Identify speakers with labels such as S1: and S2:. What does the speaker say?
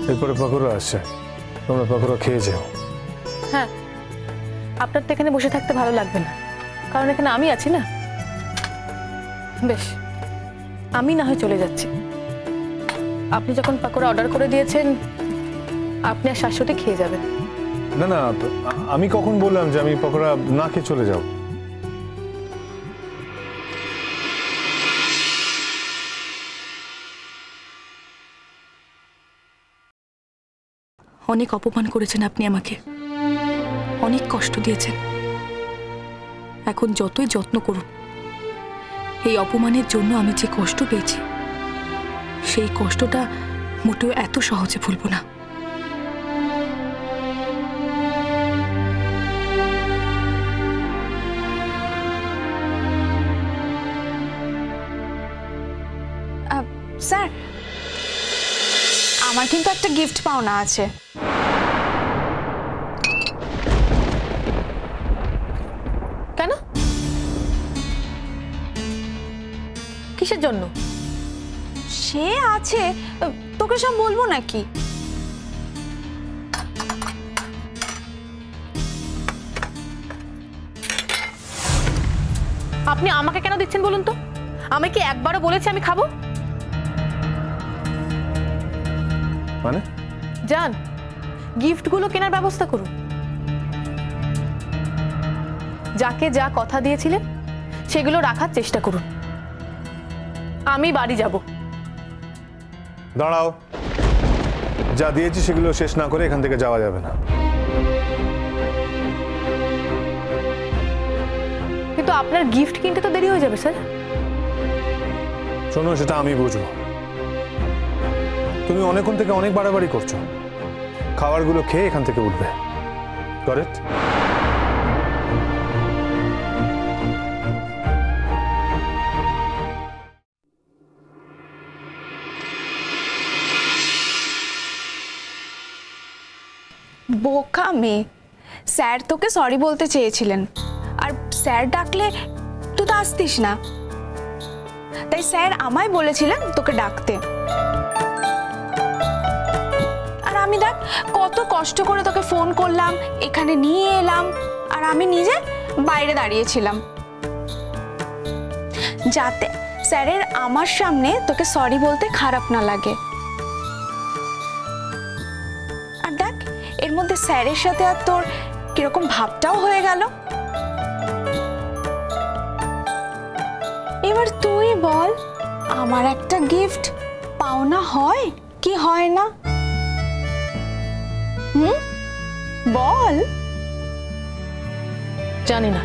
S1: এরপরে পাকোড়া আসছে, তোমরা পাকোড়া খেয়ে যাও।
S2: হ্যাঁ, আপনার তো এখানে বসে থাকতে ভালো লাগবে না, কারণ এখানে আমি আছি না। বেশ, আমি না হয় চলে যাচ্ছি। আপনি যখন পাকোড়া অর্ডার করে দিয়েছেন, আপনি আর শাশুড়ি খেয়ে যাবেন।
S1: না না, আমি কখন বললাম যে আমি পাকোড়া না খেয়ে চলে যাও?
S2: অনেক অপমান করেছেন আপনি আমাকে, অনেক কষ্ট দিয়েছেন। এখন যতই যত্ন করুন, এই অপমানের জন্য আমি যে কষ্ট পেয়েছি, সেই কষ্টটা মোটেও এত সহজে ভুলব না।
S3: স্যার, আমার কিন্তু একটা গিফট পাওনা আছে।
S2: কেন? কিসের জন্য?
S3: সে আছে, তোকে সব বলবো নাকি?
S2: আপনি আমাকে কেন দিচ্ছেন বলুন তো? আমি কি একবারও বলেছি আমি খাবো?
S1: মানে?
S2: যান, গিফটগুলো কেনার ব্যবস্থা করুন। যাকে যা কথা দিয়েছিলেন সেগুলো রাখার চেষ্টা করুন। আমি বাড়ি যাব।
S1: দাঁড়াও, যা দিয়েছি সেগুলো শেষ না করে এখান থেকে যাওয়া যাবে না।
S2: কিন্তু আপনার গিফট কিনতে তো দেরি হয়ে যাবে স্যার।
S1: শোনো, সেটা আমি বুঝবো। তুমি অনেকক্ষণ থেকে অনেক বাড়াবাড়ি করছো। খাবারগুলো খেয়ে এখান থেকে উঠবে। কারেক্ট?
S3: বোকা মেয়ে, স্যার তোকে সরি বলতে চেয়েছিলেন, আর স্যার ডাকলে তুই তো আসতিস না, তাই স্যার আমায় বলেছিলেন তোকে ডাকতে। আর আমি দেখ কত কষ্ট করে তোকে ফোন করলাম, এখানে নিয়ে এলাম, আর আমি নিজে বাইরে দাঁড়িয়েছিলাম যাতে স্যারের আমার সামনে তোকে সরি বলতে খারাপ না লাগে। আর দেখ, এর মধ্যে স্যারের সাথে আর তোর কিরকম ভাবটাও হয়ে গেল। এবার তুই বল, আমার একটা গিফট পাওনা হয় কি হয় না?
S2: জানি না।